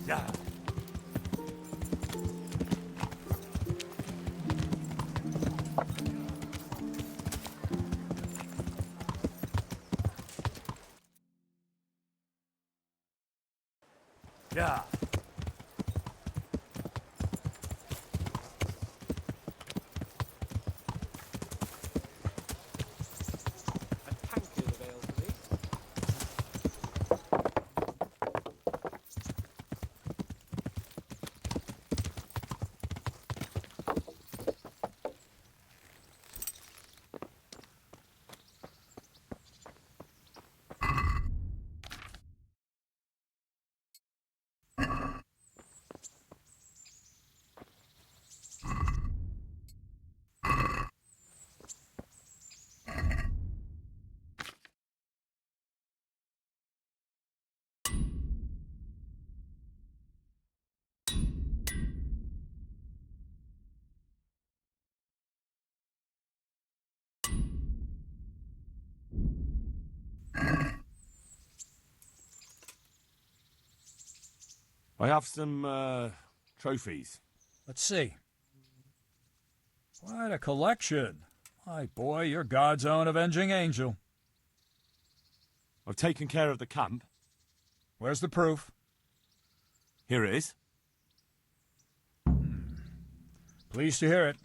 Yeah. Yeah. A tankard of ale, please. I have some trophies. Let's see. Quite a collection. My boy, you're God's own avenging angel. I've taken care of the camp. Where's the proof? Here it is. Pleased to hear it.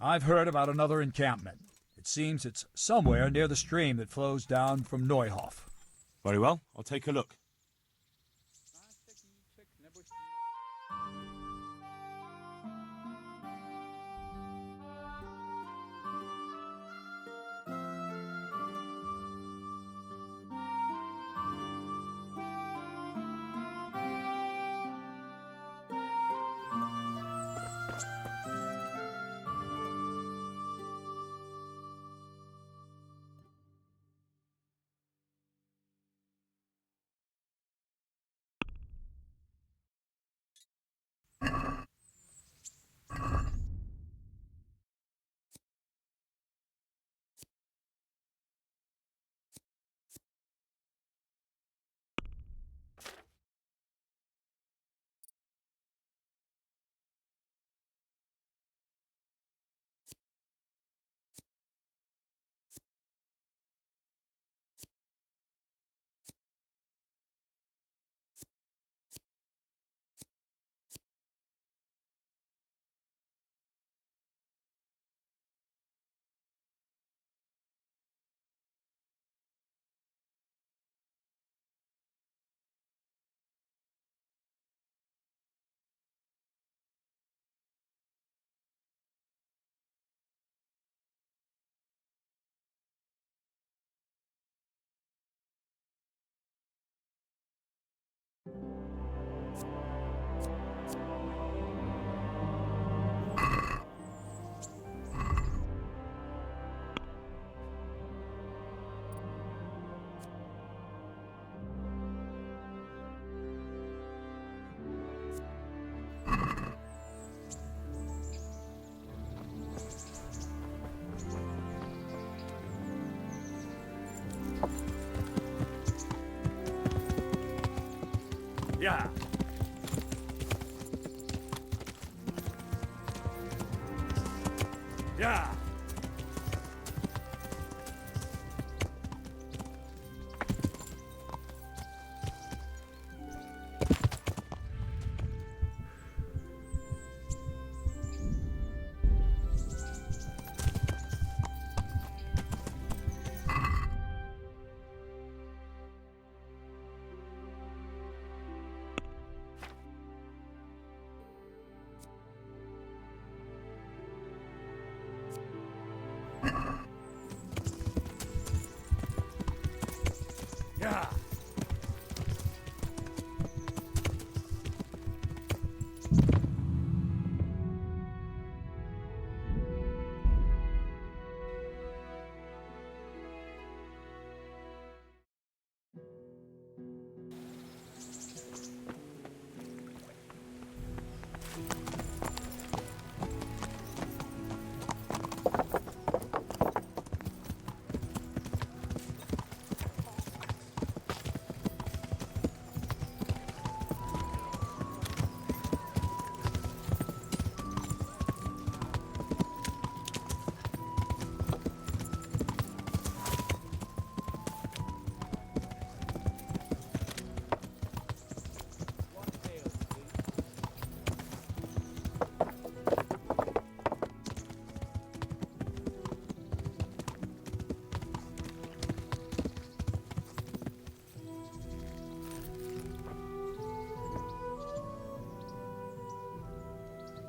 I've heard about another encampment. It seems it's somewhere near the stream that flows down from Neuhof. Very well, I'll take a look. Yeah. Yeah. Yeah.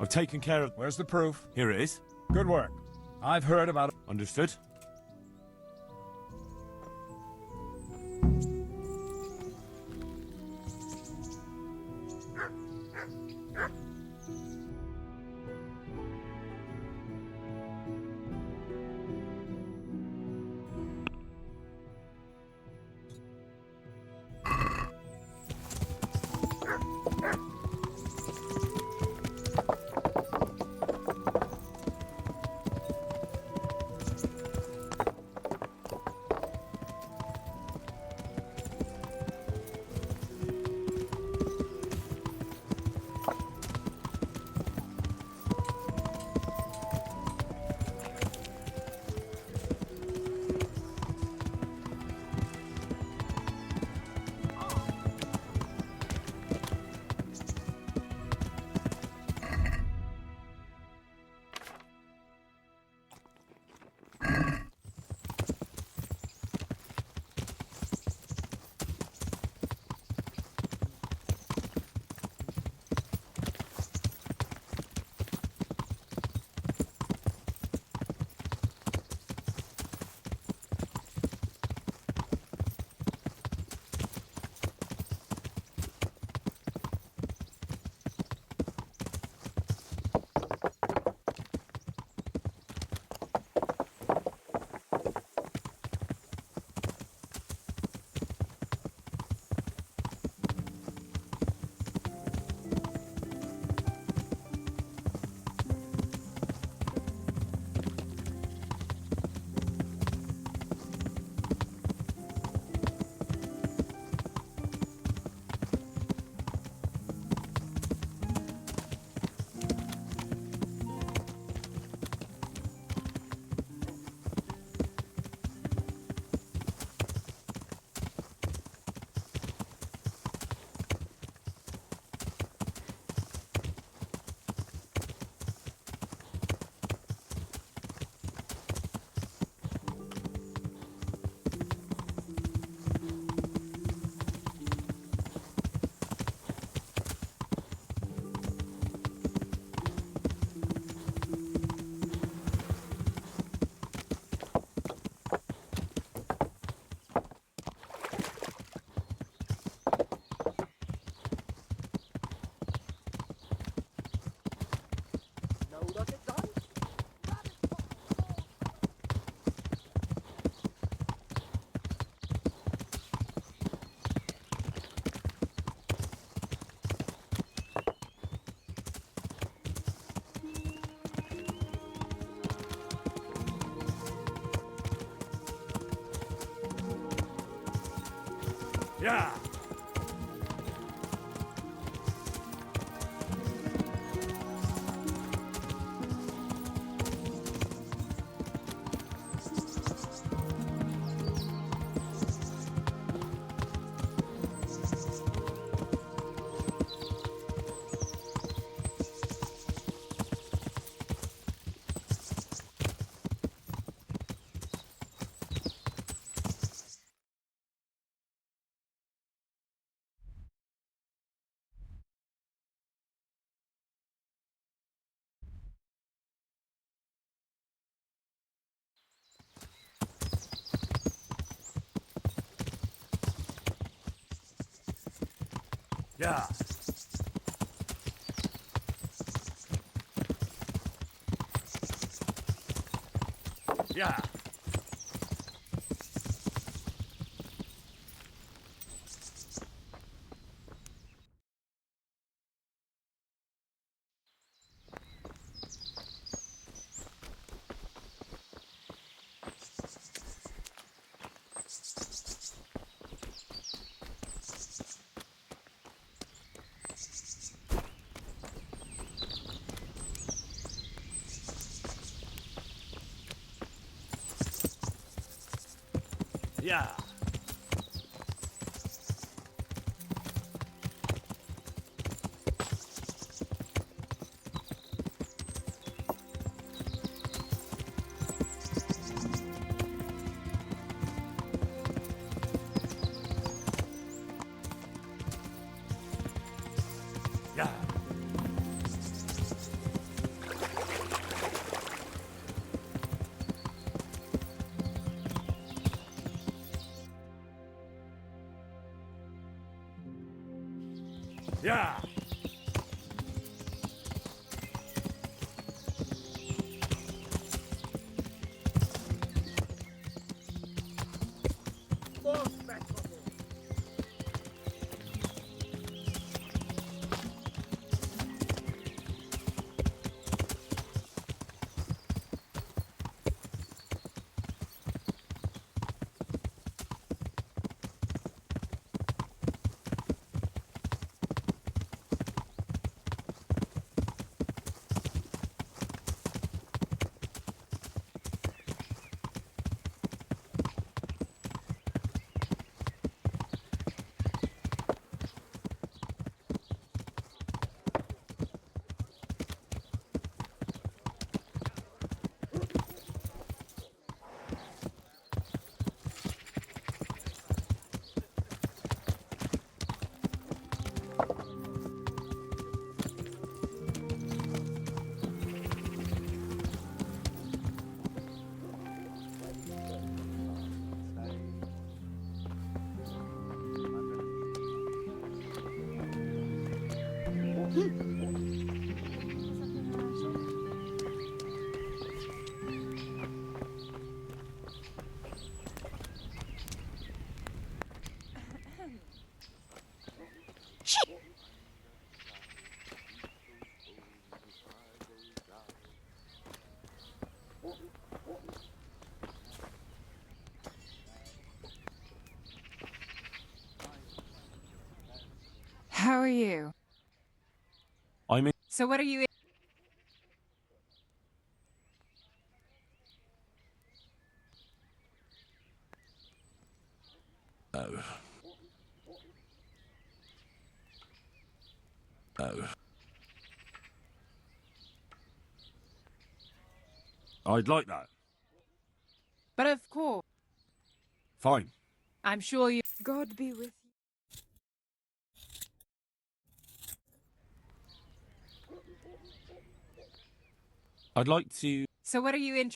I've taken care of... Where's the proof? Here it is. Good work. I've heard about... Understood. Yeah. Yeah. Yeah. Yeah. Yeah. Yeah. How are you? I'm in. So what are you... Oh. Oh. I'd like that. But of course, Fine. I'm sure you... God be with you. I'd like to. So what are you in...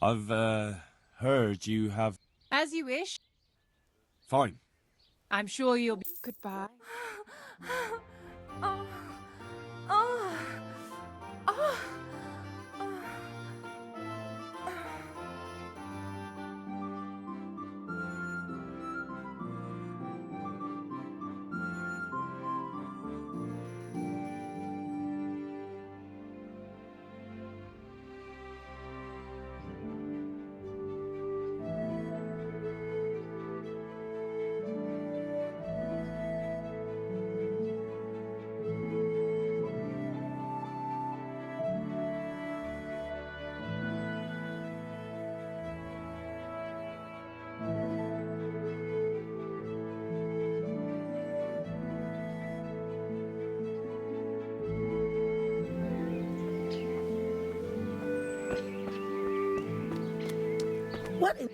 I've heard you have. As you wish. Fine. I'm sure you'll be... Goodbye. Oh. Oh. Oh. What in...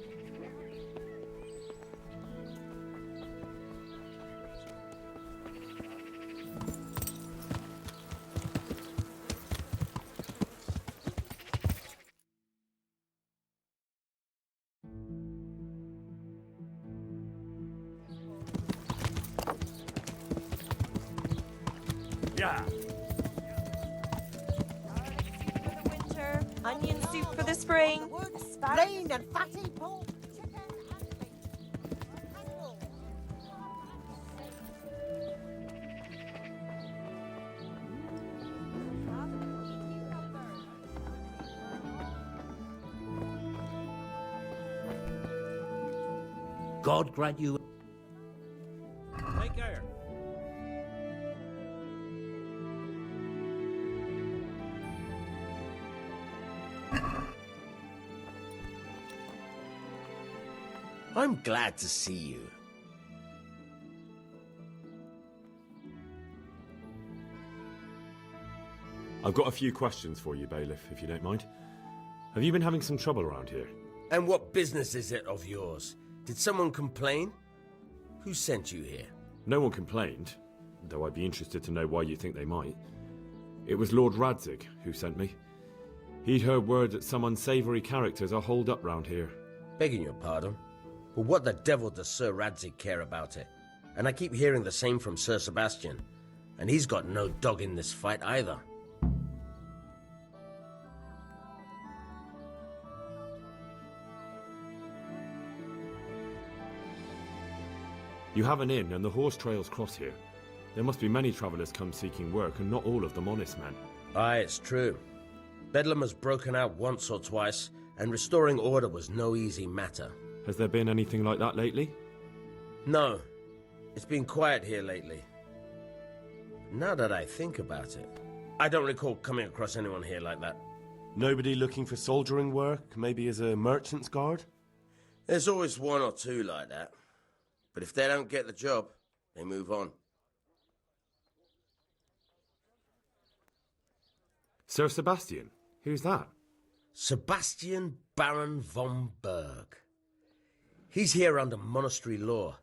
Yeah. For the winter, onion soup for the spring. Plain and fatty pork, chicken and bacon. God grant you. Take care. I'm glad to see you. I've got a few questions for you, Bailiff, if you don't mind. Have you been having some trouble around here? And what business is it of yours? Did someone complain? Who sent you here? No one complained, though I'd be interested to know why you think they might. It was Lord Radzig who sent me. He'd heard word that some unsavoury characters are holed up round here. Begging your pardon. But what the devil does Sir Radzig care about it? And I keep hearing the same from Sir Sebastian. And he's got no dog in this fight either. You have an inn and the horse trails cross here. There must be many travellers come seeking work and not all of them honest men. Aye, it's true. Bedlam has broken out once or twice, and restoring order was no easy matter. Has there been anything like that lately? No, it's been quiet here lately. Now that I think about it, I don't recall coming across anyone here like that. Nobody looking for soldiering work, maybe as a merchant's guard? There's always one or two like that. But if they don't get the job, they move on. Sir Sebastian? Who's that? Sebastian Baron von Berg. He's here under monastery law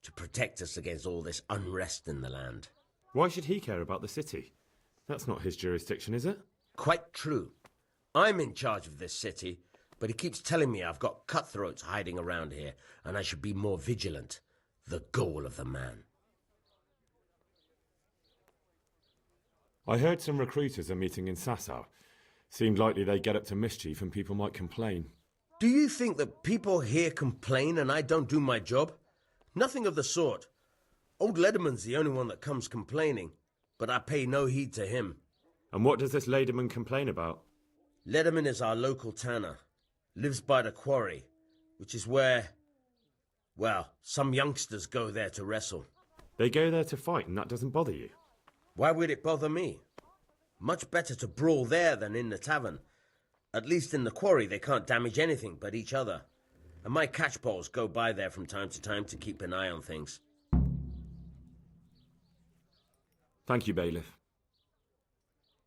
to protect us against all this unrest in the land. Why should he care about the city? That's not his jurisdiction, is it? Quite true. I'm in charge of this city, but he keeps telling me I've got cutthroats hiding around here, and I should be more vigilant. The goal of the man. I heard some recruiters are meeting in Sasau. Seemed likely they get up to mischief and people might complain. Do you think that people here complain and I don't do my job? Nothing of the sort. Old Lederman's the only one that comes complaining, but I pay no heed to him. And what does this Lederman complain about? Lederman is our local tanner. Lives by the quarry, which is where, well, some youngsters go there to wrestle. They go there to fight and that doesn't bother you? Why would it bother me? Much better to brawl there than in the tavern. At least in the quarry they can't damage anything but each other. And my catchpoles go by there from time to time to keep an eye on things. Thank you, Bailiff.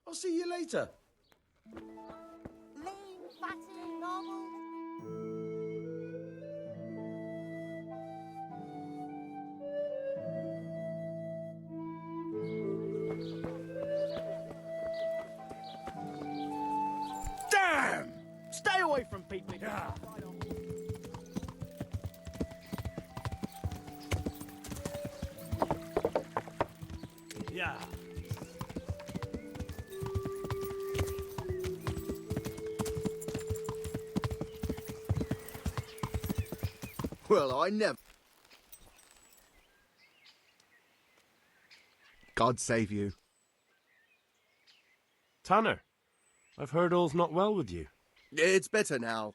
I'll see you later. Lean, fatty, normal. Damn! Stay away from people. Yeah. Yeah. Well, I never. God save you. Tanner, I've heard all's not well with you. It's better now.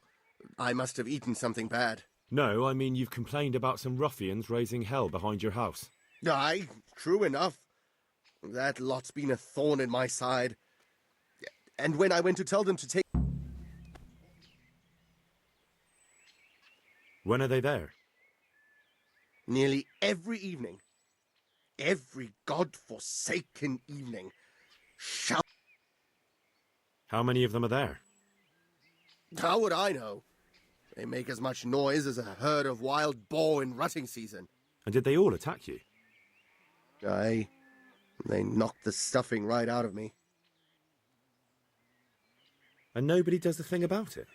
I must have eaten something bad. No, I mean you've complained about some ruffians raising hell behind your house. Aye, true enough. That lot's been a thorn in my side. And when I went to tell them to take... When are they there? Nearly every evening. Every God-forsaken evening. Shout... How many of them are there? How would I know? They make as much noise as a herd of wild boar in rutting season. And did they all attack you? Aye. They knocked the stuffing right out of me. And nobody does a thing about it?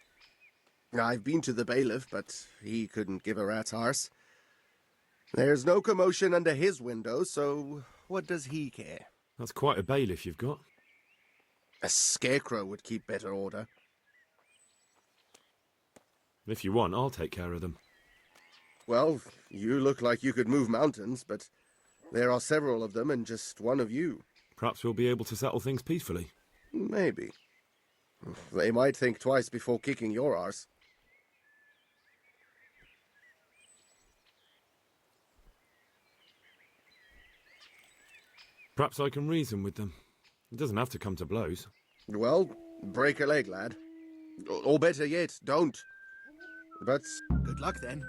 I've been to the bailiff, but he couldn't give a rat's arse. There's no commotion under his window, so what does he care? That's quite a bailiff you've got. A scarecrow would keep better order. If you want, I'll take care of them. Well, you look like you could move mountains, but there are several of them and just one of you. Perhaps we'll be able to settle things peacefully. Maybe. They might think twice before kicking your arse. Perhaps I can reason with them. It doesn't have to come to blows. Well, break a leg, lad. Or better yet, don't. But good luck then.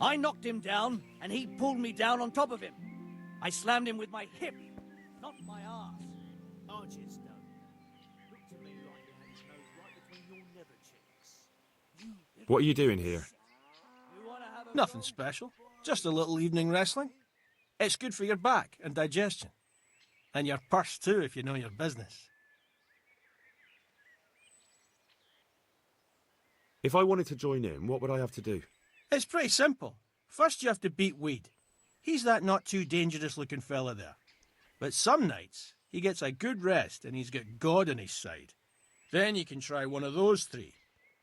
I knocked him down, and he pulled me down on top of him. I slammed him with my hip, not my ass. Archie's no. Look to me like you had his nose right between your nether cheeks. What are you doing here? You wanna have a Nothing special. Just a little evening wrestling. It's good for your back and digestion. And your purse too, if you know your business. If I wanted to join in, what would I have to do? It's pretty simple. First you have to beat Weed. He's that not too dangerous looking fella there. But some nights, he gets a good rest and he's got God on his side. Then you can try one of those three.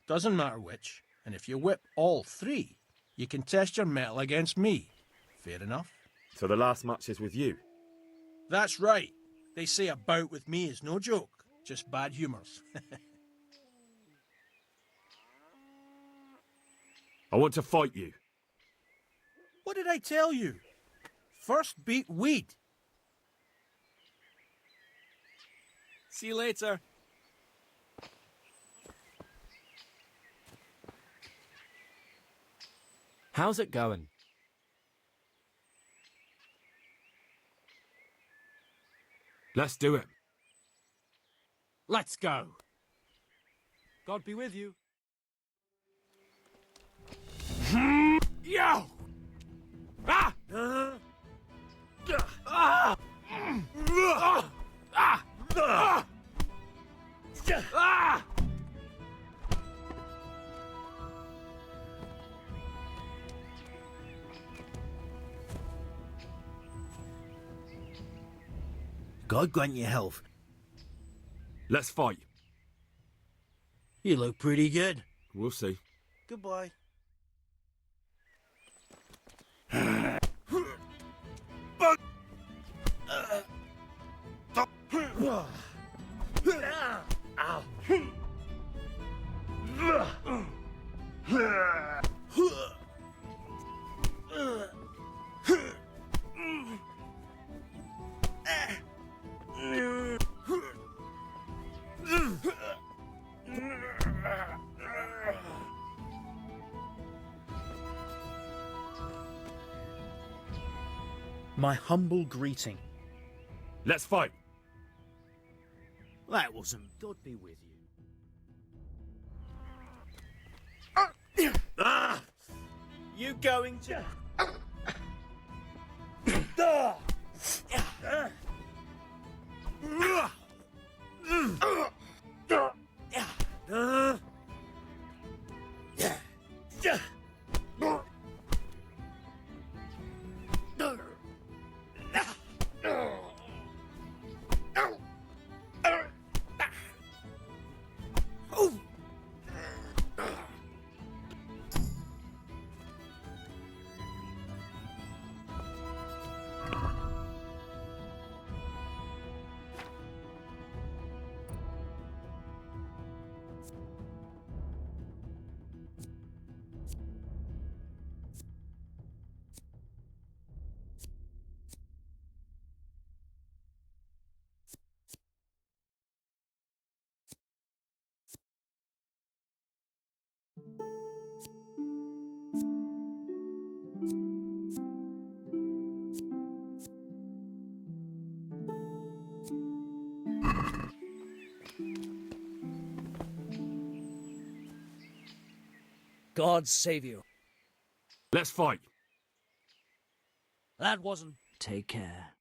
Doesn't matter which. And if you whip all three, you can test your mettle against me. Fair enough? So the last match is with you? That's right. They say a bout with me is no joke. Just bad humours. I want to fight you. What did I tell you? First beat Weed. See you later. How's it going? Let's do it. Let's go. God be with you. Yo! Ah! Ah! Ah! God grant you health. Let's fight. You look pretty good. We'll see. Goodbye. My humble greeting. Let's fight. That wasn't. God be with you. You going to? God save you. Let's fight. That wasn't. Take care.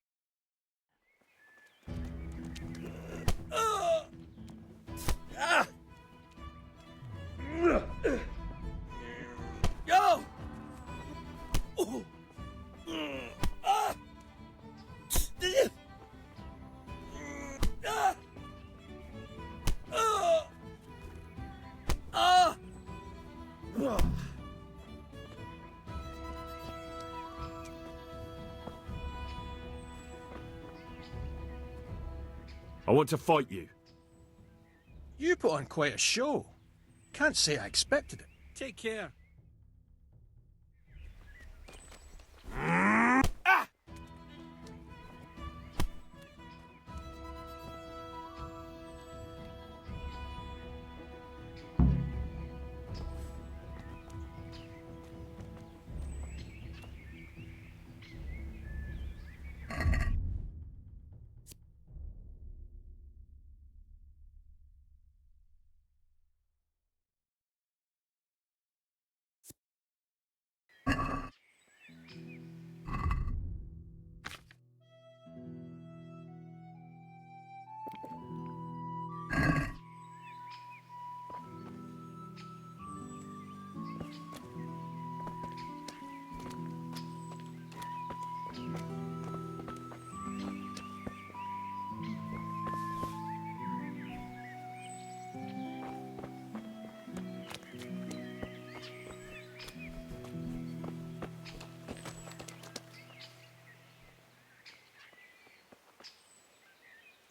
Yo! I want to fight you. You put on quite a show. Can't say I expected it. Take care.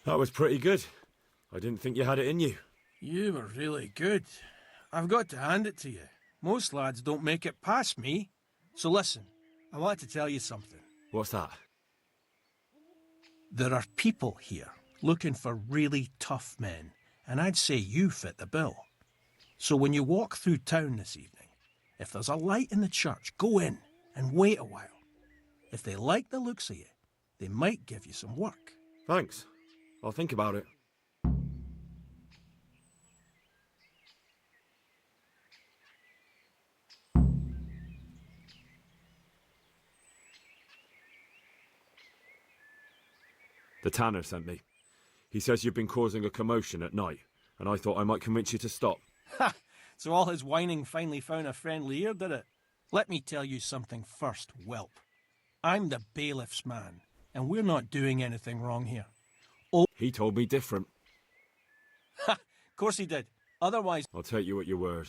That was pretty good. I didn't think you had it in you. You were really good. I've got to hand it to you. Most lads don't make it past me. So listen, I want to tell you something. What's that? There are people here looking for really tough men, and I'd say you fit the bill. So when you walk through town this evening, if there's a light in the church, go in and wait a while. If they like the looks of you, they might give you some work. Thanks. I'll think about it. The tanner sent me. He says you've been causing a commotion at night, and I thought I might convince you to stop. Ha! So all his whining finally found a friendly ear, did it? Let me tell you something first, whelp. I'm the bailiff's man, and we're not doing anything wrong here. Oh, He told me different. ha! Of course he did. Otherwise, I'll take you at your word.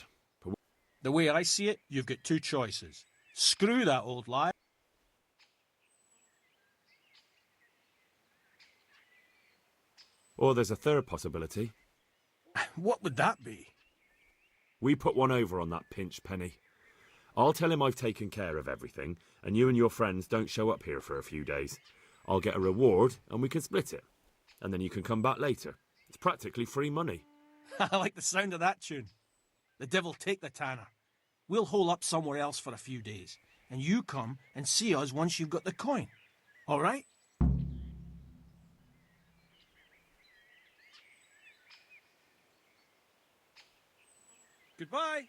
the way I see it, you've got two choices. Screw that old liar. Or there's a third possibility. What would that be? We put one over on that pinch penny. I'll tell him I've taken care of everything, and you and your friends don't show up here for a few days. I'll get a reward, and we can split it. And then you can come back later. It's practically free money. I like the sound of that tune. The devil take the tanner. We'll hole up somewhere else for a few days, and you come and see us once you've got the coin. All right? Goodbye.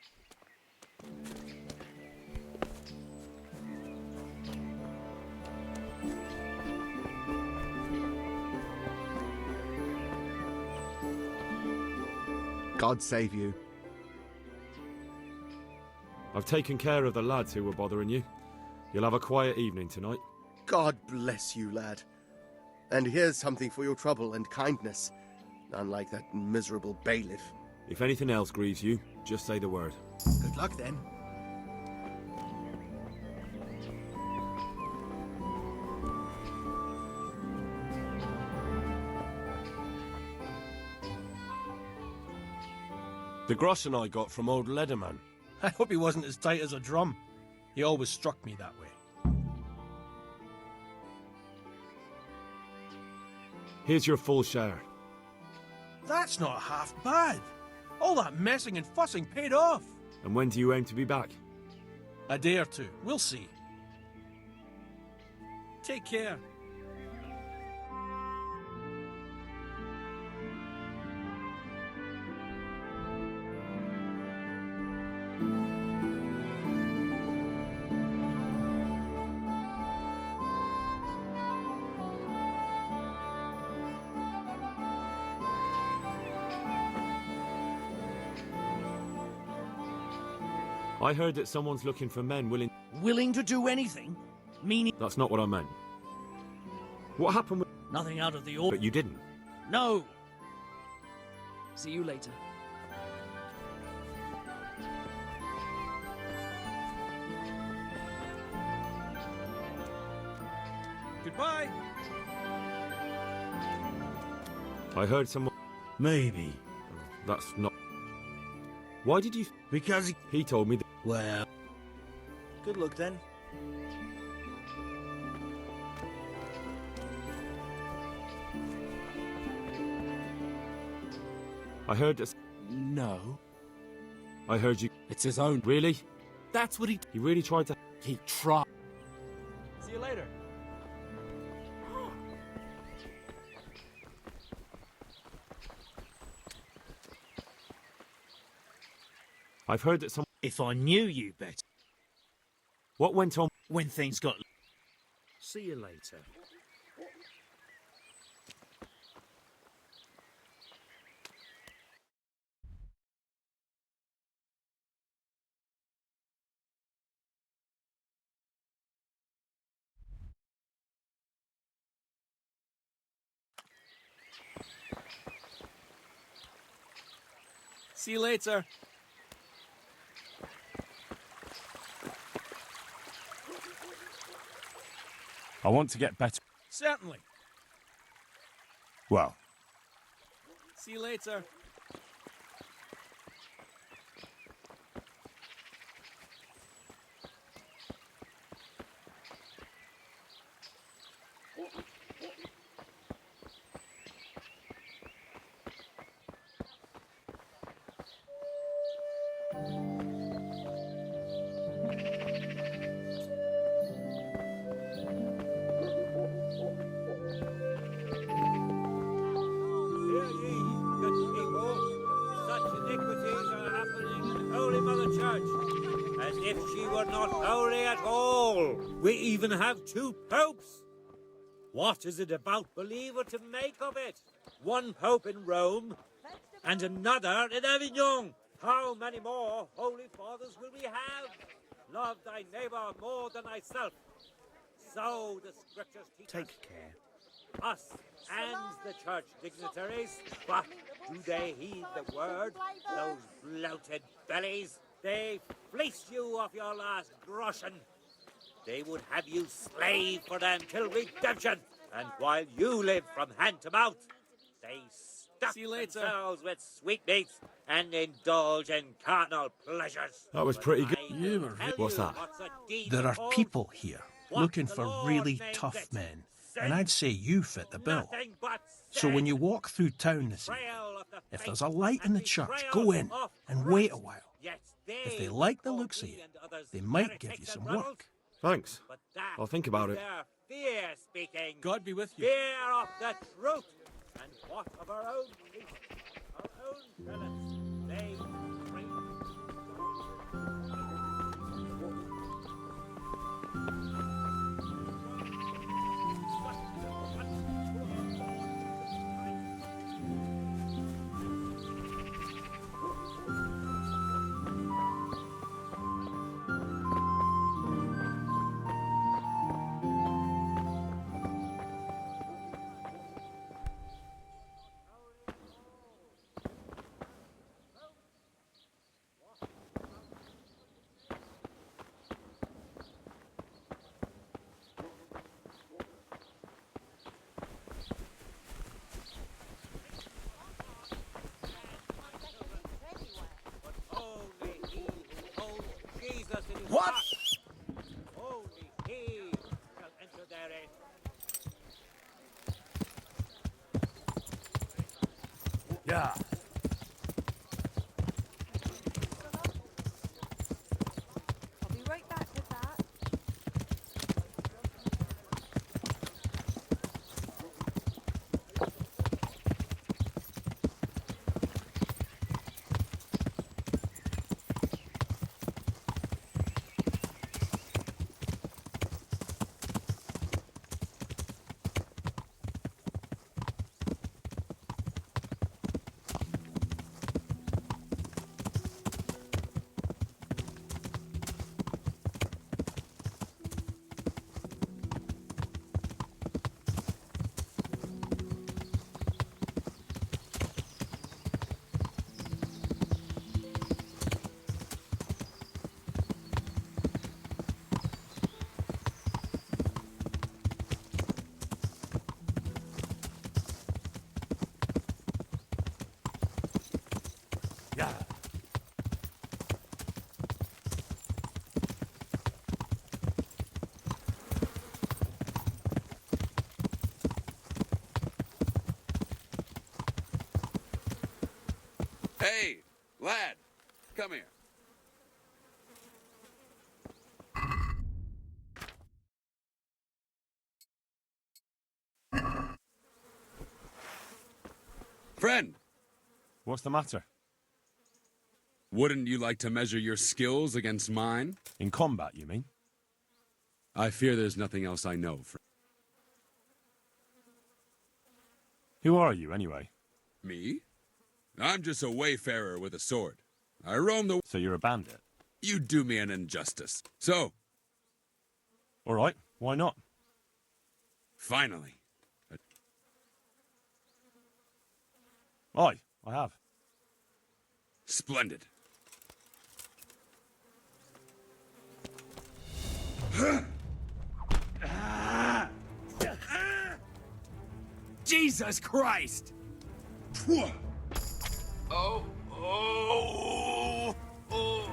God save you. I've taken care of the lads who were bothering you. You'll have a quiet evening tonight. God bless you, lad. And here's something for your trouble and kindness. Unlike that miserable bailiff. If anything else grieves you, just say the word. Good luck then. The groschen I got from old Leatherman. I hope he wasn't as tight as a drum. He always struck me that way. Here's your full share. That's not half bad. All that messing and fussing paid off. And when do you aim to be back? A day or two. We'll see. Take care. I heard that someone's looking for men willing... Willing to do anything? Meaning That's not what I meant. What happened with... nothing out of the order. But you didn't. No. See you later. Goodbye. I heard someone... Maybe. That's not... Why did you... Because He told me that... well... Good luck then. I heard that... No. I heard you... It's his own. Really? That's what he... He really tried to... He tried. See you later. I've heard that some... If I knew you better. What went on... When things got... See you later. See you later. I want to get better. Certainly. Well, See you later. Hear ye, good people. Such iniquities are happening in Holy Mother Church, as if she were not holy at all. We even have 2 popes. What is it about believer to make of it? One pope in Rome, and another in Avignon. How many more holy fathers will we have? Love thy neighbor more than thyself. So the scriptures teach us. Take care. Us and the church dignitaries. But do they heed the word? Those bloated bellies. They fleece you of your last groschen. They would have you slave for them till redemption. And while you live from hand to mouth, they stuff See you later. themselves with sweetmeats and indulge in carnal pleasures. That was pretty good. You were Tell What's you that? what's a deed There are performed. people here What looking the for Lord really named tough it. men, Sin. and I'd say you fit the bill. Nothing but So when sin. you walk through town this evening, Betrayal of the if faith there's a light in and the church, betrayal go in of and wait a Christ. while. Yet If they like the looks of you, they might give you some work. Thanks. But that I'll think about is it. their fear speaking. God be with you. Fear of the truth. And what of our own police, our own prelates? They bring only he who holds Jesus in his What? heart. Only he shall enter therein. Yeah. I'll be right back with that. Yeah. Hey, lad, come here. Friend, What's the matter? wouldn't you like to measure your skills against mine? In combat, you mean? I fear there's nothing else I know. Who are you, anyway? Me? I'm just a wayfarer with a sword. I roam the... So you're a bandit? You do me an injustice. So, All right, why not? finally. Aye, I have. Splendid. Jesus Christ! Oh, oh, oh.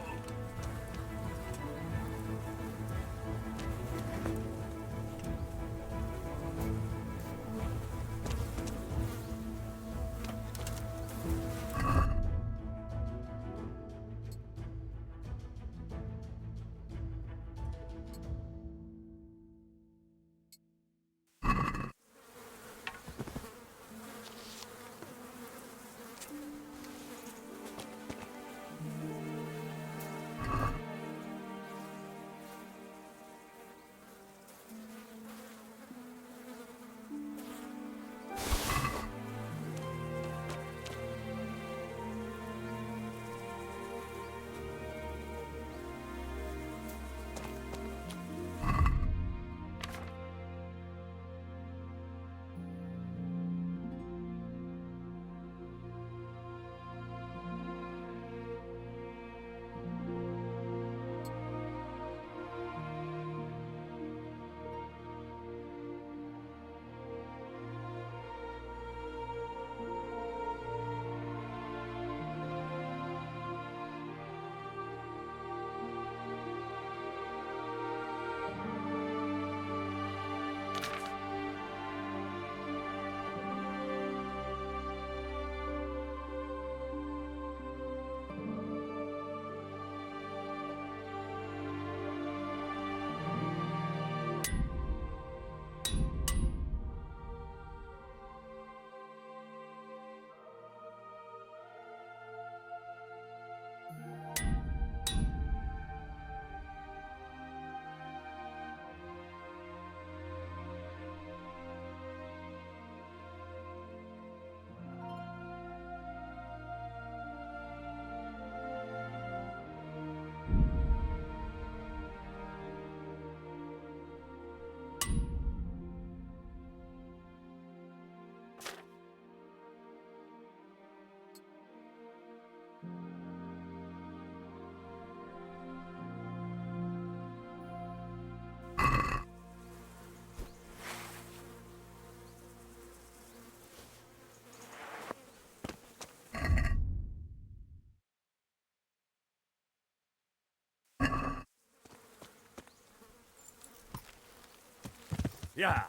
Yeah.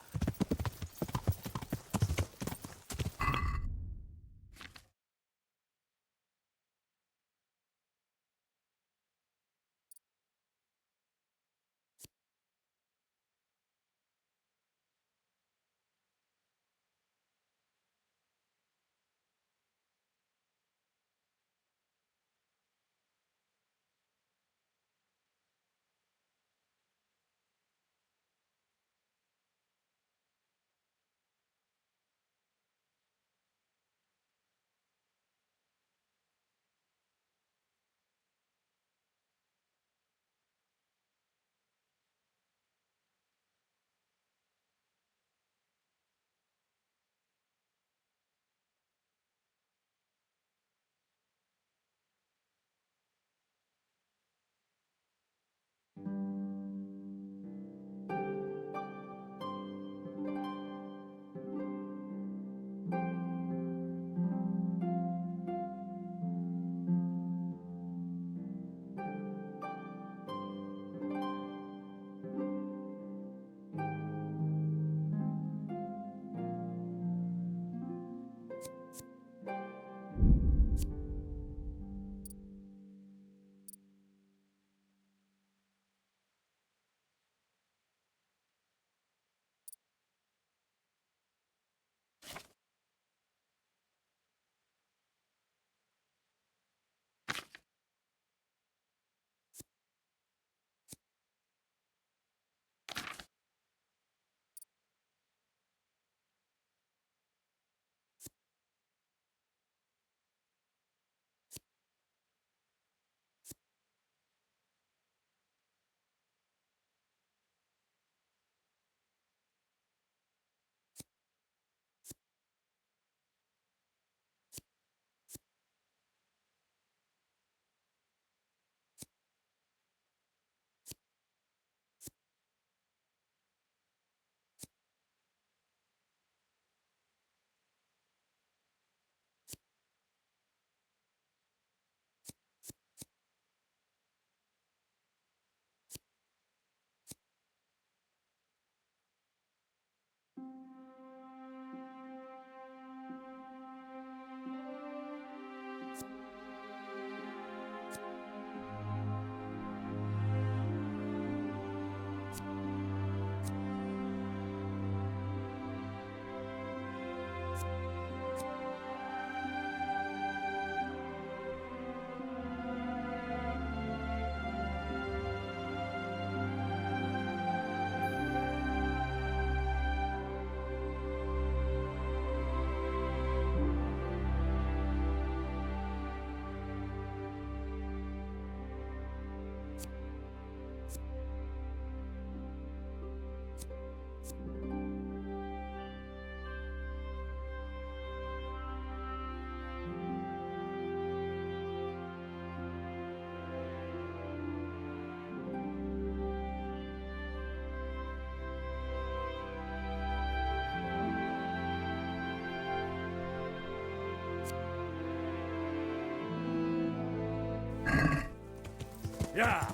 Yeah.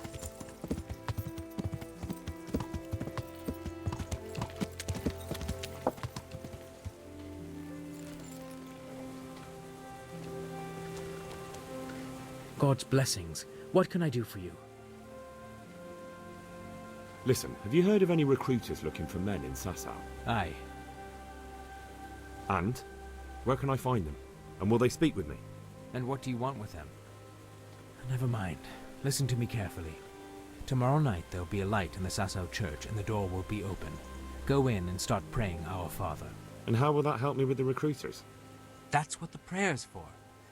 God's blessings. What can I do for you? Listen, have you heard of any recruiters looking for men in Sasau? Aye. And? Where can I find them? And will they speak with me? And what do you want with them? Never mind. Listen to me carefully. Tomorrow night there'll be a light in the Sasau church and the door will be open. Go in and start praying Our Father. And how will that help me with the recruiters? That's what the prayer's for.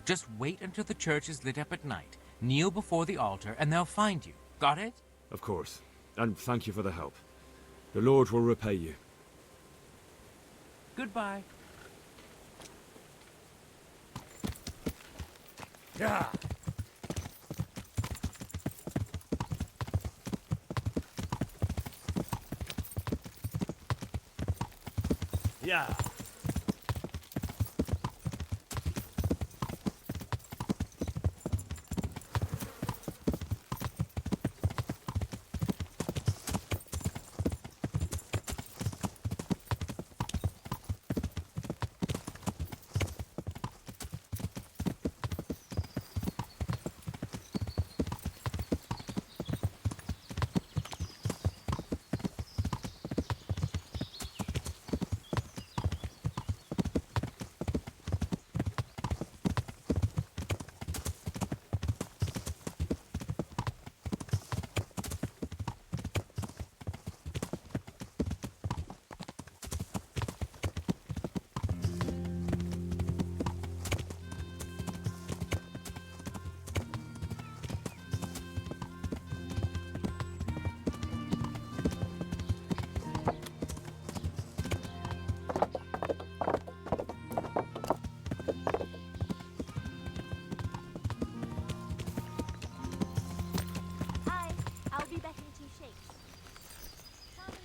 Just wait until the church is lit up at night. Kneel before the altar and they'll find you. Got it? Of course. And thank you for the help. The Lord will repay you. Goodbye. Yeah. Yeah.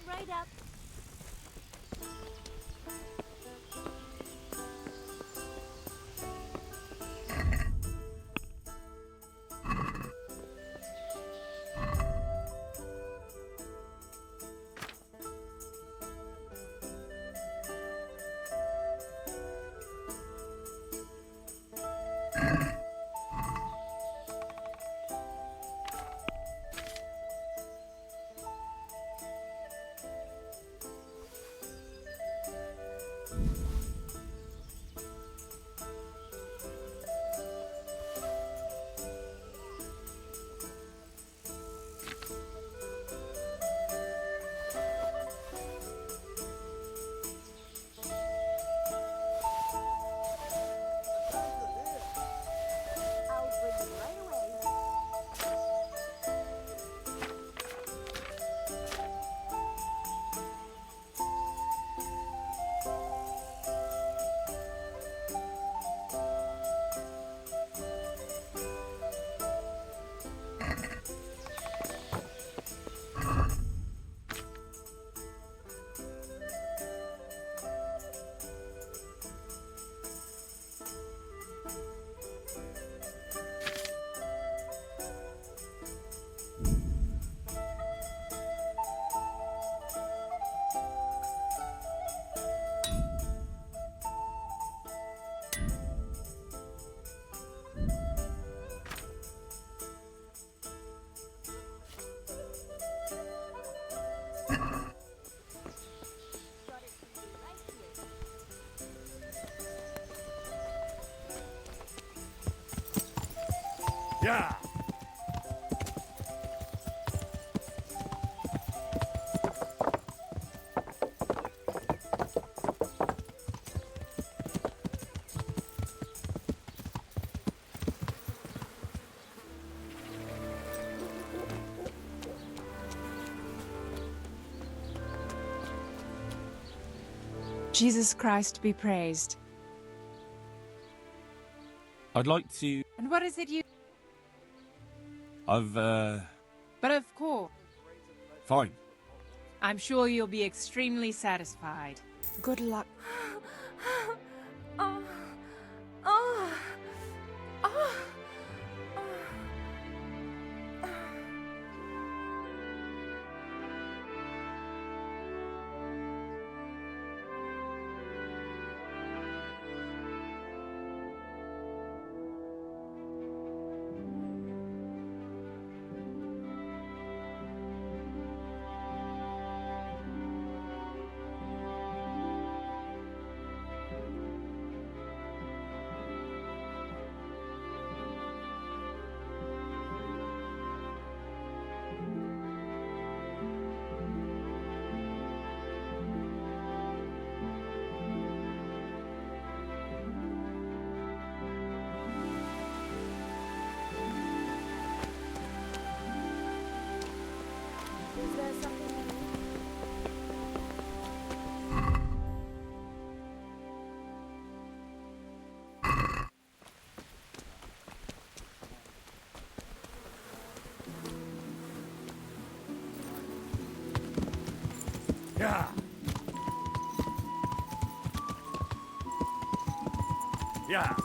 Right up. Yeah. Jesus Christ be praised. I'd like to... And what is it you... But of course, Fine. I'm sure you'll be extremely satisfied. Good luck. Oh. Oh. Oh. Oh. Yeah. Yeah.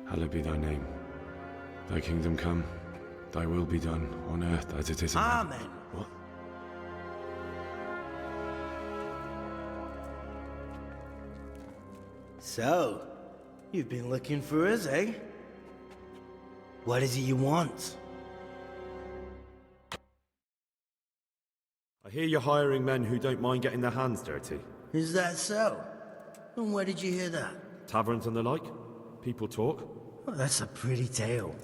Hallowed be thy name. Thy kingdom come, thy will be done, on earth as it is in heaven. Amen. What? So, you've been looking for us, eh? What is it you want? I hear you're hiring men who don't mind getting their hands dirty. Is that so? And where did you hear that? Taverns and the like? People talk? Well, that's a pretty tale.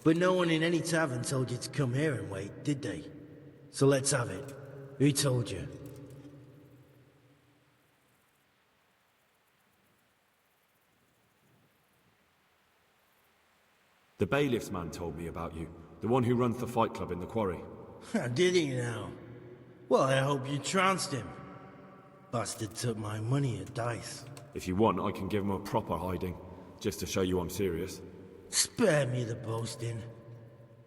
But no one in any tavern told you to come here and wait, did they? So let's have it. Who told you? The bailiff's man told me about you. The one who runs the fight club in the quarry. Did he now? Well, I hope you trounced him. Bastard took my money at dice. If you want, I can give him a proper hiding, just to show you I'm serious. Spare me the boasting.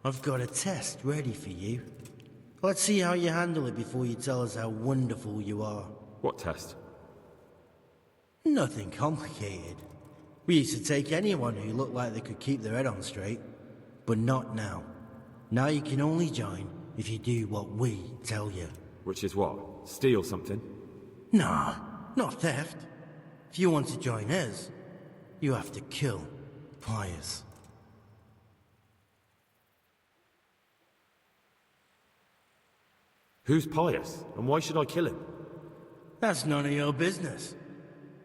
I've got a test ready for you. Let's see how you handle it before you tell us how wonderful you are. What test? Nothing complicated. We used to take anyone who looked like they could keep their head on straight. But not now. Now you can only join if you do what we tell you. Which is what? Steal something? Nah, not theft. If you want to join us, you have to kill Pius. Who's Pius, and why should I kill him? That's none of your business.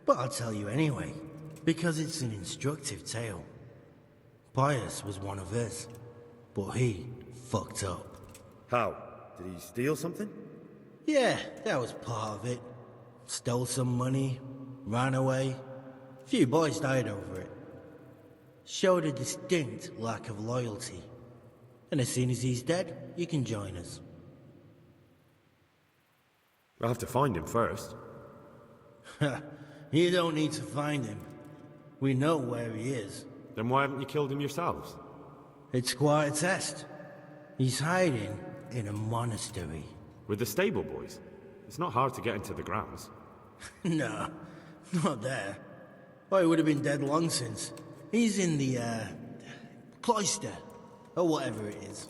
But I'll tell you anyway, because it's an instructive tale. Pius was one of us, but he fucked up. How? Did he steal something? Yeah, that was part of it. Stole some money, ran away. A few boys died over it. Showed a distinct lack of loyalty. And as soon as he's dead, you can join us. I'll have to find him first. You don't need to find him. We know where he is. Then why haven't you killed him yourselves? It's quite a test. He's hiding in a monastery. With the stable boys? It's not hard to get into the grounds. No, not there. Oh, he would have been dead long since. He's in the, cloister, or whatever it is.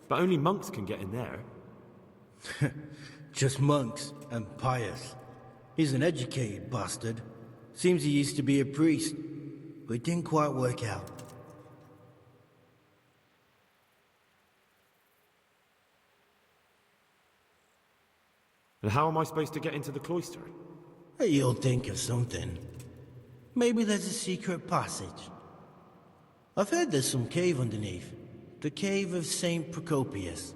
But only monks can get in there. Just monks and Pius. He's an educated bastard. Seems he used to be a priest, but it didn't quite work out. And how am I supposed to get into the cloister? You'll think of something. Maybe there's a secret passage. I've heard there's some cave underneath. The cave of St. Procopius.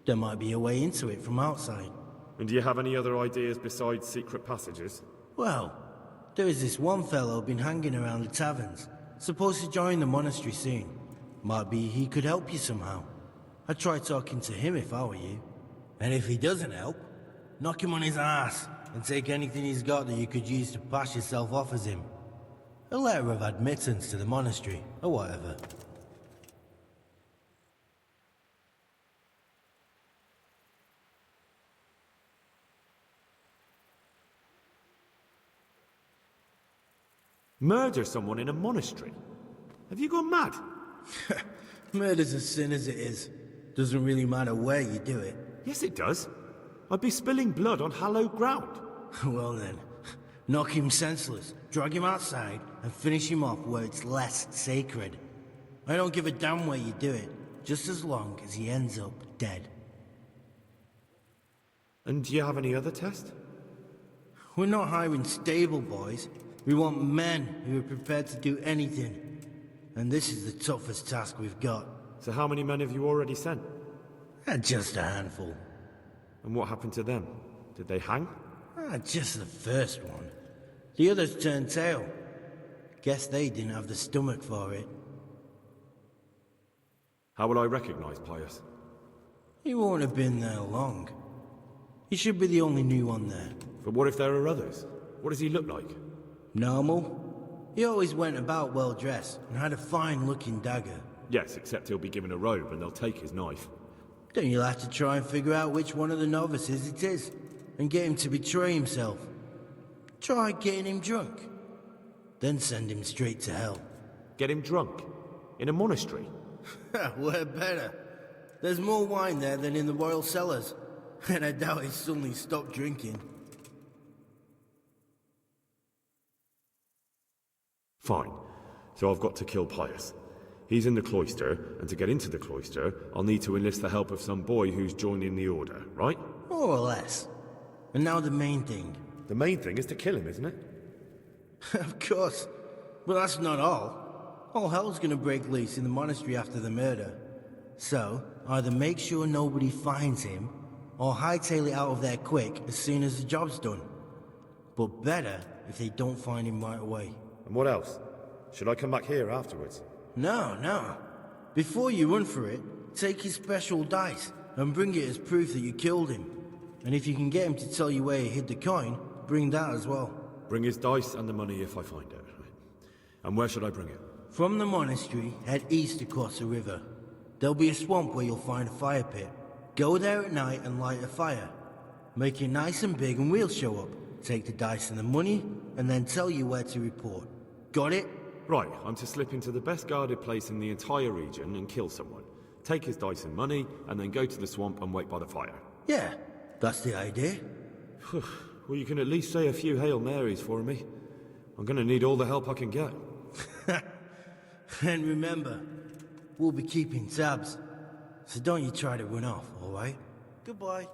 There might be a way into it from outside. And do you have any other ideas besides secret passages? Well, there is this one fellow been hanging around the taverns. Supposed to join the monastery soon. Might be he could help you somehow. I'd try talking to him if I were you. And if he doesn't help, knock him on his ass. and take anything he's got that you could use to pass yourself off as him. A letter of admittance to the monastery, or whatever. Murder someone in a monastery? Have you gone mad? Murder's a sin as it is. Doesn't really matter where you do it. Yes, it does. I'd be spilling blood on hallowed ground. Well then, knock him senseless, drag him outside, and finish him off where it's less sacred. I don't give a damn where you do it, just as long as he ends up dead. And do you have any other test? We're not hiring stable boys. We want men who are prepared to do anything. And this is the toughest task we've got. So how many men have you already sent? Just a handful. And what happened to them? Did they hang? Just the first one. The others turned tail. Guess they didn't have the stomach for it. How will I recognize Pius? He won't have been there long. He should be the only new one there. But what if there are others? What does he look like? Normal. He always went about well dressed and had a fine-looking dagger. Yes, except he'll be given a robe and they'll take his knife. Then you'll have to try and figure out which one of the novices it is, and get him to betray himself. Try getting him drunk. Then send him straight to hell. Get him drunk? In a monastery? Where better? There's more wine there than in the royal cellars. And I doubt he suddenly stopped drinking. Fine. So I've got to kill Pius. He's in the cloister, and to get into the cloister, I'll need to enlist the help of some boy who's joining the order, right? More or less. And now the main thing. The main thing is to kill him, isn't it? Of course. But that's not all. All hell's gonna break loose in the monastery after the murder. So, either make sure nobody finds him, or hightail it out of there quick as soon as the job's done. But better if they don't find him right away. And what else? Should I come back here afterwards? No. Before you run for it, take his special dice and bring it as proof that you killed him. And if you can get him to tell you where he hid the coin, bring that as well. Bring his dice and the money if I find it. And where should I bring it? From the monastery, head east across the river. There'll be a swamp where you'll find a fire pit. Go there at night and light a fire. Make it nice and big and we'll show up. Take the dice and the money, and then tell you where to report. Got it? Right, I'm to slip into the best guarded place in the entire region and kill someone. Take his dice and money, and then go to the swamp and wait by the fire. Yeah, that's the idea. Well, you can at least say a few Hail Marys for me. I'm gonna need all the help I can get. And remember, we'll be keeping tabs. So don't you try to run off, alright? Goodbye.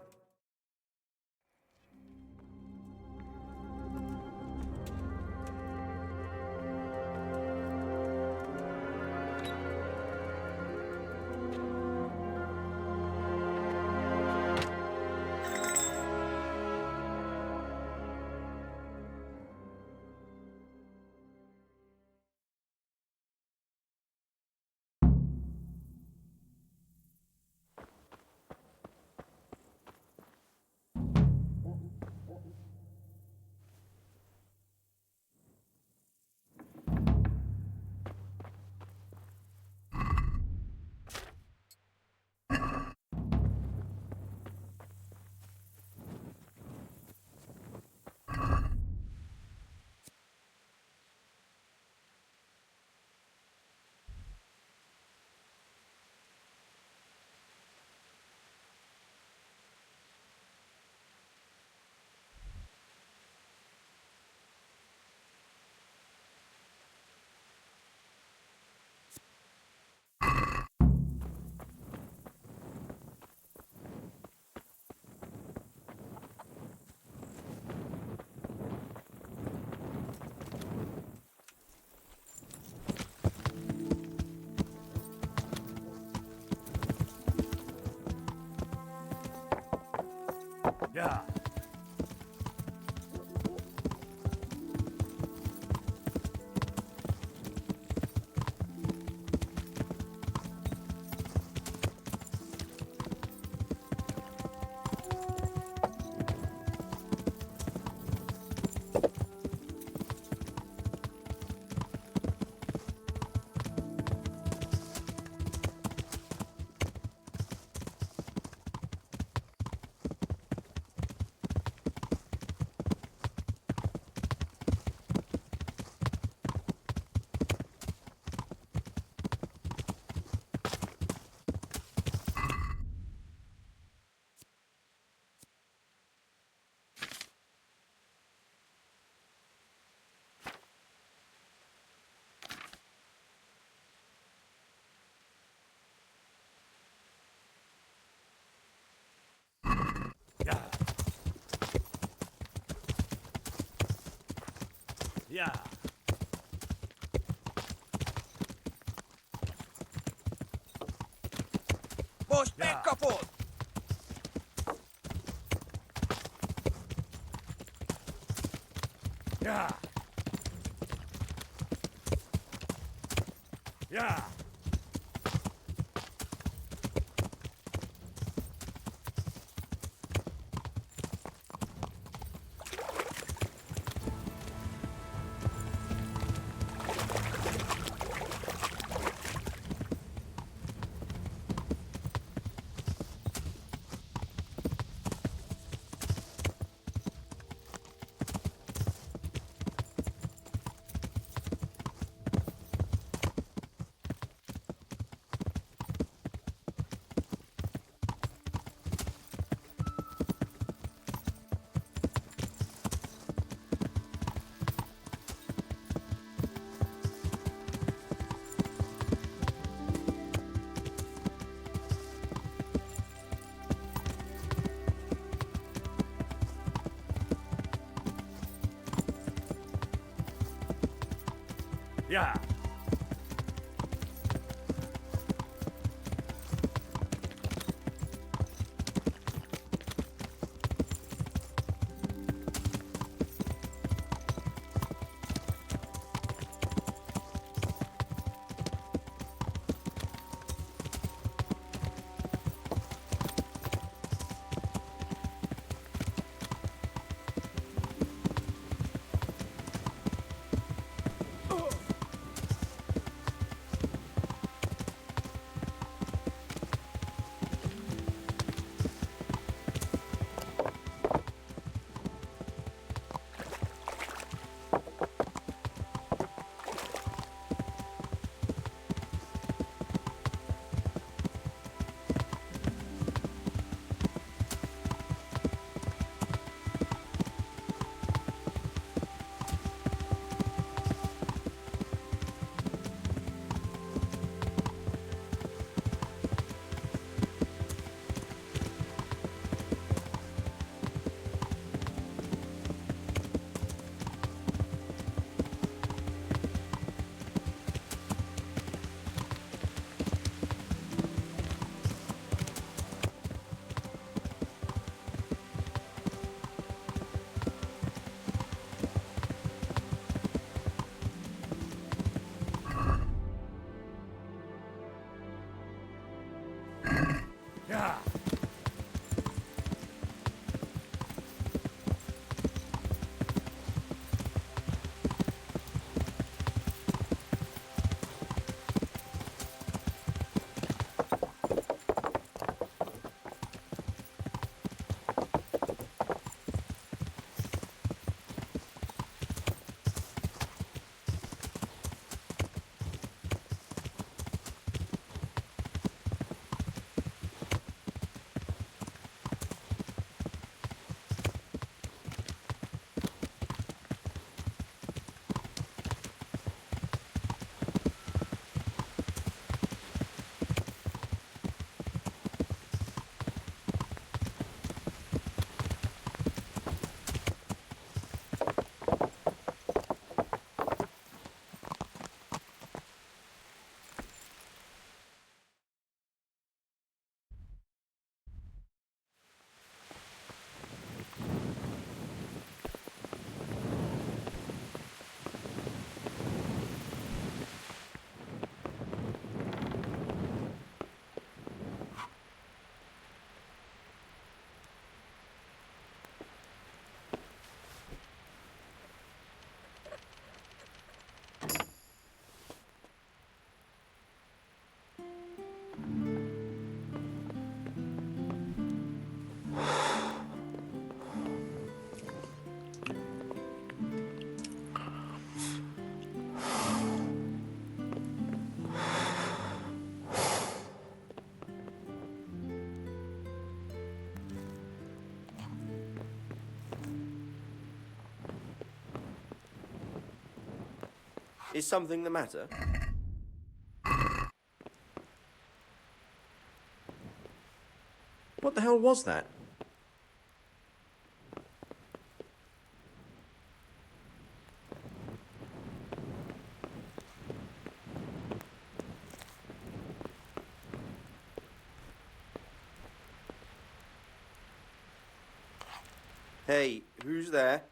Yeah. Yeah. Boss, back kapot! Yeah. Yeah. Yeah. Yeah. Is something the matter? What the hell was that? Hey, who's there?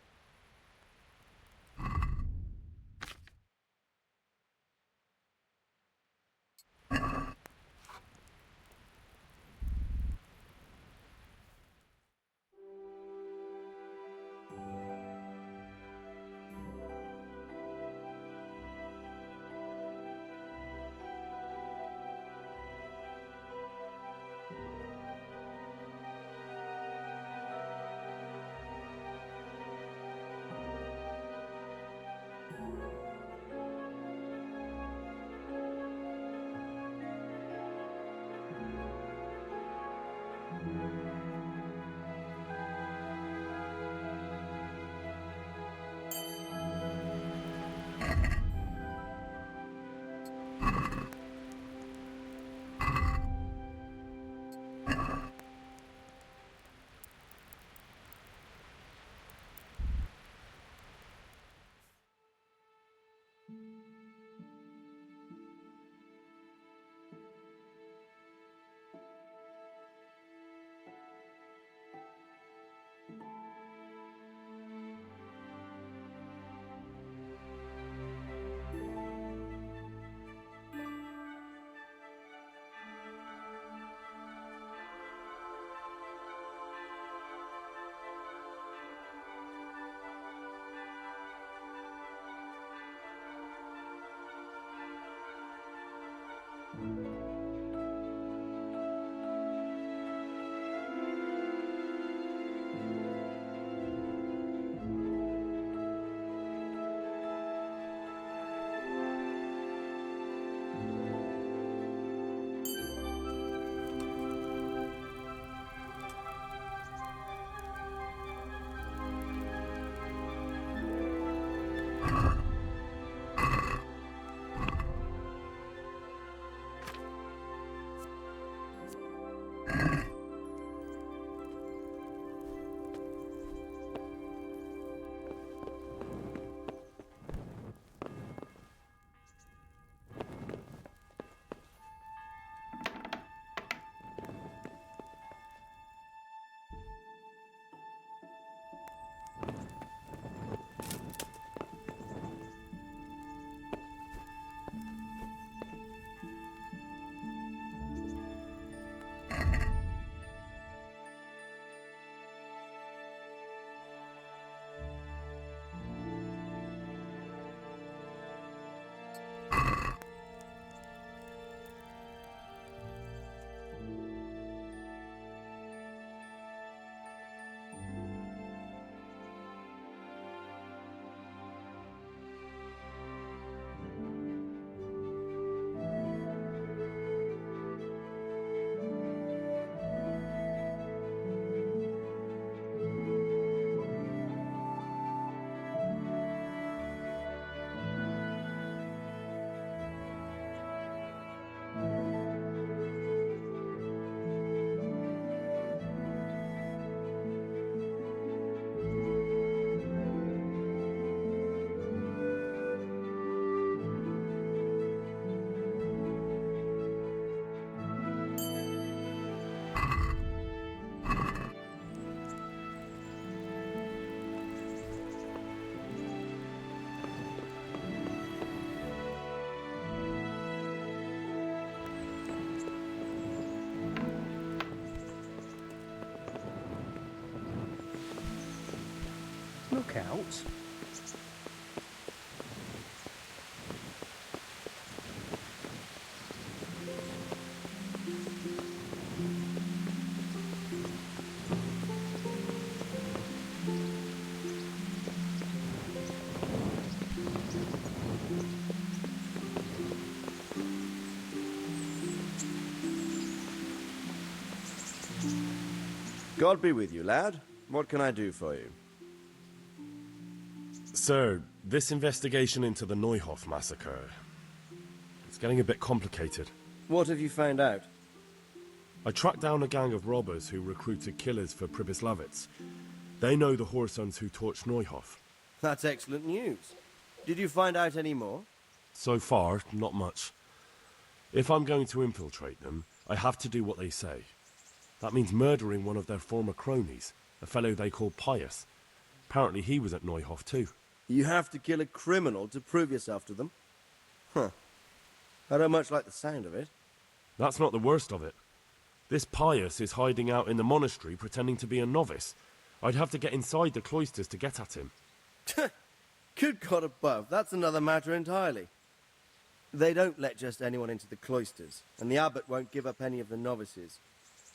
Look out. God be with you, lad. What can I do for you? Sir, this investigation into the Neuhof massacre, it's getting a bit complicated. What have you found out? I tracked down a gang of robbers who recruited killers for Pribyslavitz. They know the Horsons who torched Neuhof. That's excellent news. Did you find out any more? So far, not much. If I'm going to infiltrate them, I have to do what they say. That means murdering one of their former cronies, a fellow they call Pius. Apparently he was at Neuhof too. You have to kill a criminal to prove yourself to them? Huh. I don't much like the sound of it. That's not the worst of it. This Pius is hiding out in the monastery pretending to be a novice. I'd have to get inside the cloisters to get at him. Good God above, that's another matter entirely. They don't let just anyone into the cloisters, and the abbot won't give up any of the novices.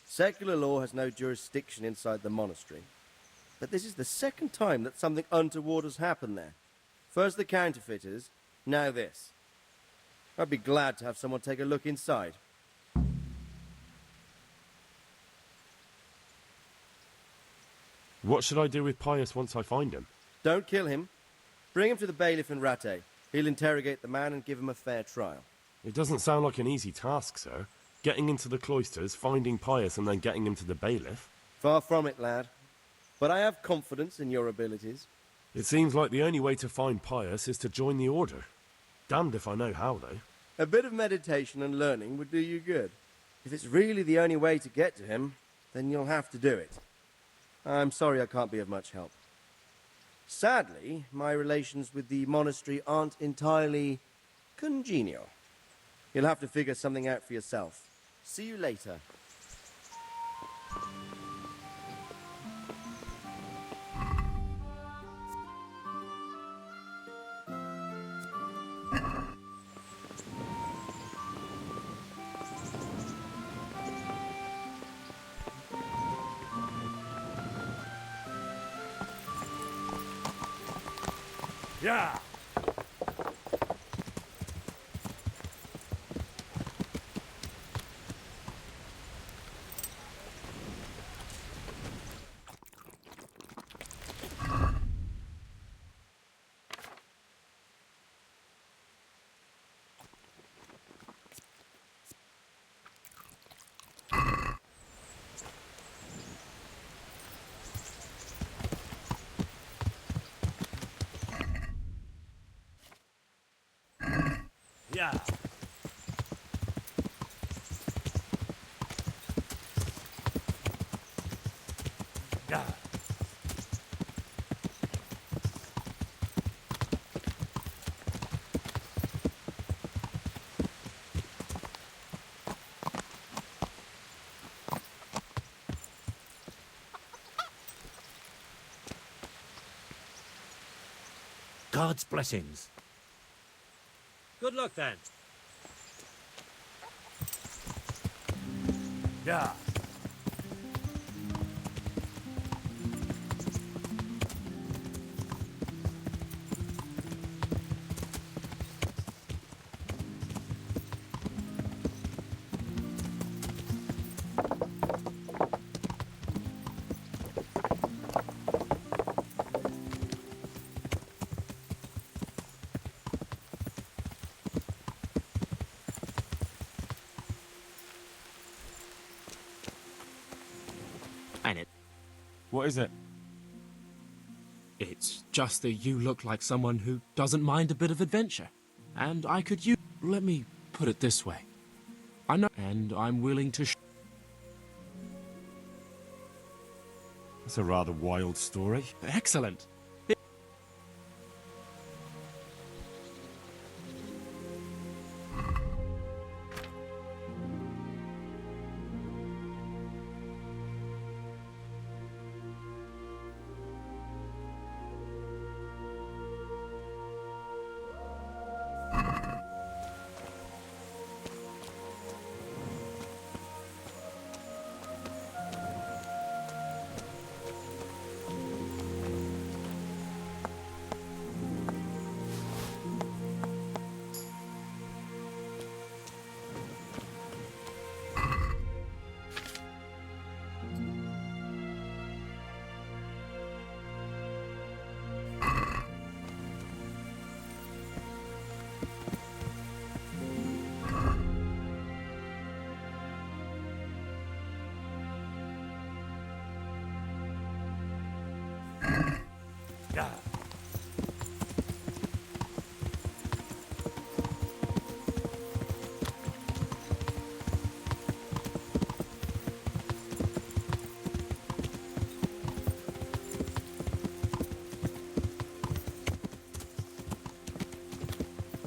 Secular law has no jurisdiction inside the monastery. But this is the second time that something untoward has happened there. First the counterfeiters, now this. I'd be glad to have someone take a look inside. What should I do with Pius once I find him? Don't kill him. Bring him to the bailiff in Rattay. He'll interrogate the man and give him a fair trial. It doesn't sound like an easy task, sir. Getting into the cloisters, finding Pius, and then getting him to the bailiff. Far from it, lad. But I have confidence in your abilities. It seems like the only way to find Pius is to join the order. Damned if I know how, though. A bit of meditation and learning would do you good. If it's really the only way to get to him, then you'll have to do it. I'm sorry I can't be of much help. Sadly, my relations with the monastery aren't entirely congenial. You'll have to figure something out for yourself. See you later. Yeah! Yeah. Yeah. God's blessings. Good luck then. Yeah. And it. What is it? It's just that you look like someone who doesn't mind a bit of adventure. And I could use... Let me put it this way. I know... And I'm willing to... That's a rather wild story. Excellent.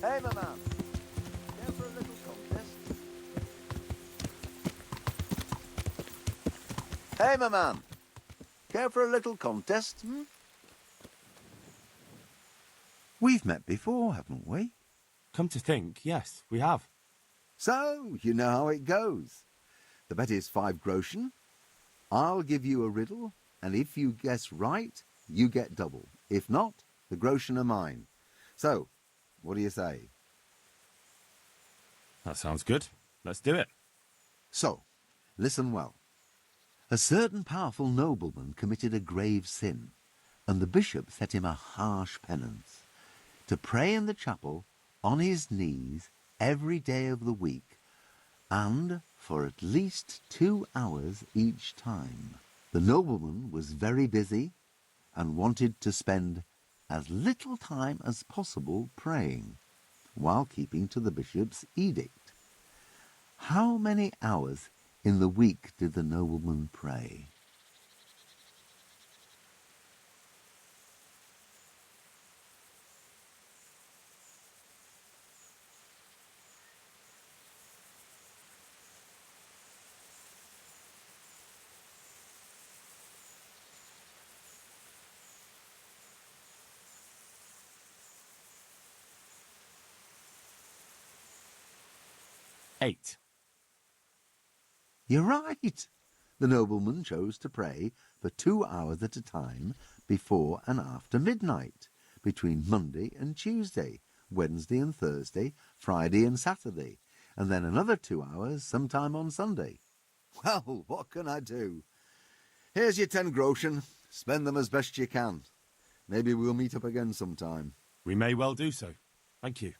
Hey, my man. Care for a little contest? Hey, my man. Care for a little contest, hmm? We've met before, haven't we? Come to think, yes, we have. So, you know how it goes. The bet is 5 groschen. I'll give you a riddle, and if you guess right, you get double. If not, the groschen are mine. So, what do you say? That sounds good. Let's do it. So, listen well. A certain powerful nobleman committed a grave sin, and the bishop set him a harsh penance to pray in the chapel on his knees every day of the week, and for at least 2 hours each time. The nobleman was very busy and wanted to spend as little time as possible praying, while keeping to the bishop's edict. How many hours in the week did the nobleman pray? Eight. You're right. The nobleman chose to pray for 2 hours at a time before and after midnight, between Monday and Tuesday, Wednesday and Thursday, Friday and Saturday, and then another 2 hours sometime on Sunday. Well, what can I do? Here's your 10 groschen. Spend them as best you can. Maybe we'll meet up again sometime. We may well do so. Thank you.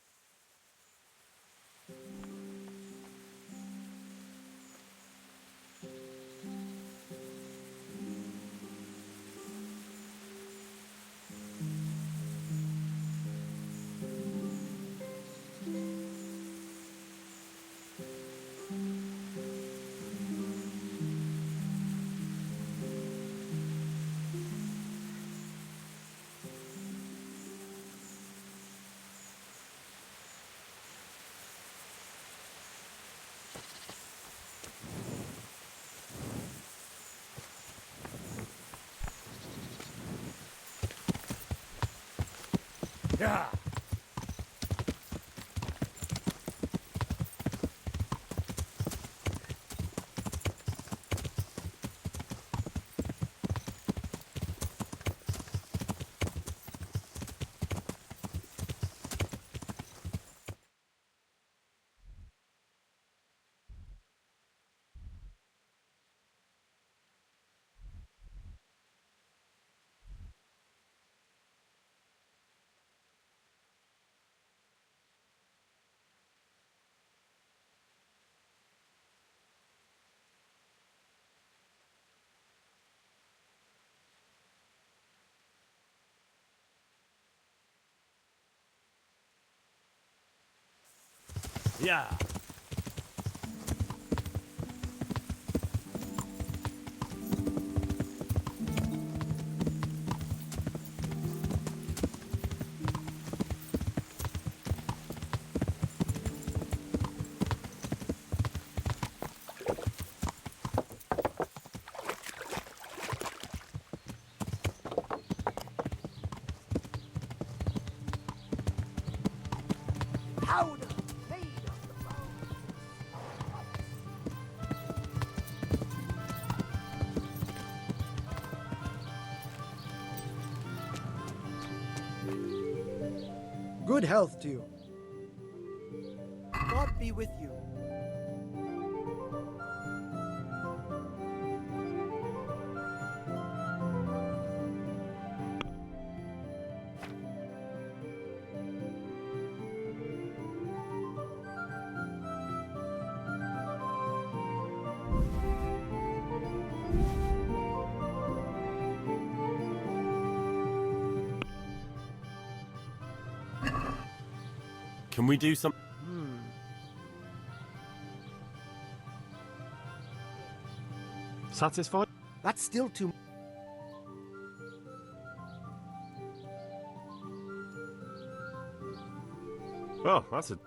Yeah. Yeah. Powder made of the bone. Good health to you. God be with you. Can we do some... Satisfied? That's still too... Well, that's a...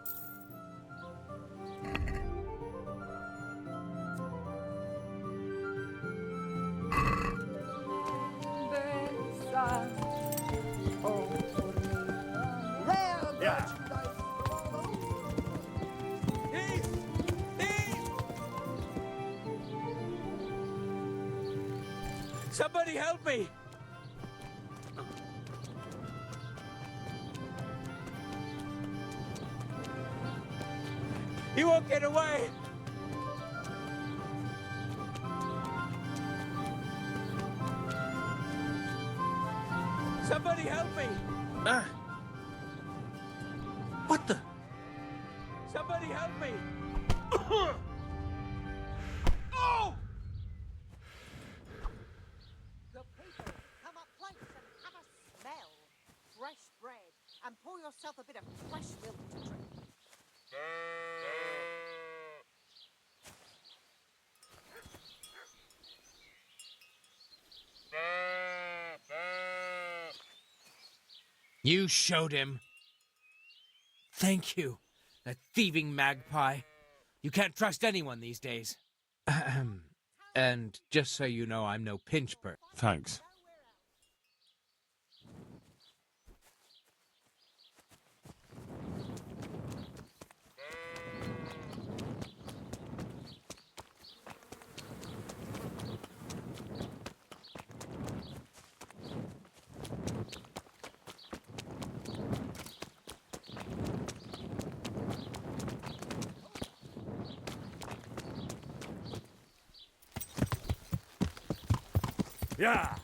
Yeah. Somebody help me! He won't get away! Somebody help me! What the? Somebody help me! Oh! The people, come up close and have a smell. Fresh bread, and pour yourself a bit of fresh milk to drink. You showed him. Thank you, that thieving magpie. You can't trust anyone these days. Ahem. And just so you know, I'm no pinch person. Thanks. Yeah.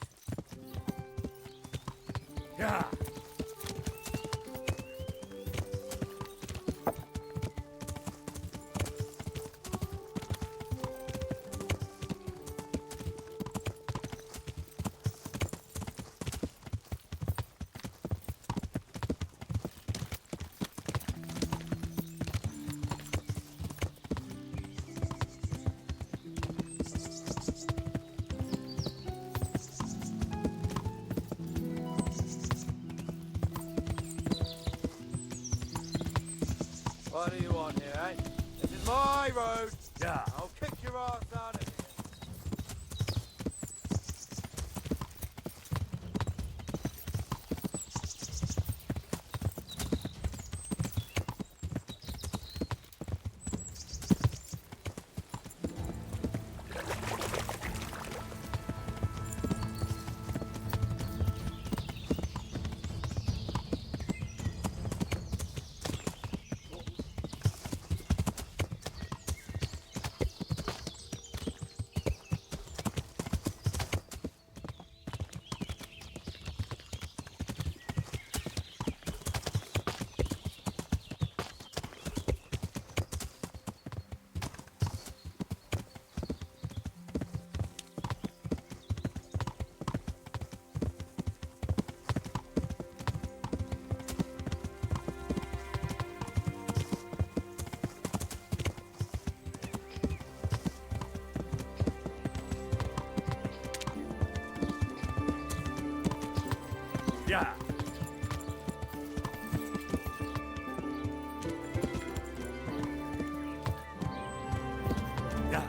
Yeah. What do you want here, eh? This is my road. Yeah. I'll kick your ass out of here. Yeah. Yeah.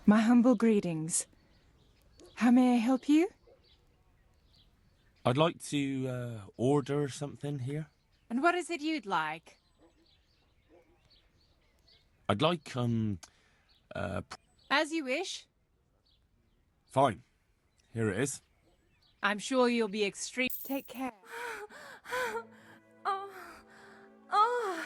My humble greetings. How may I help you? I'd like to order something here. And what is it you'd like? I'd like, As you wish. fine. Here it is. I'm sure you'll be extreme. Take care. Oh.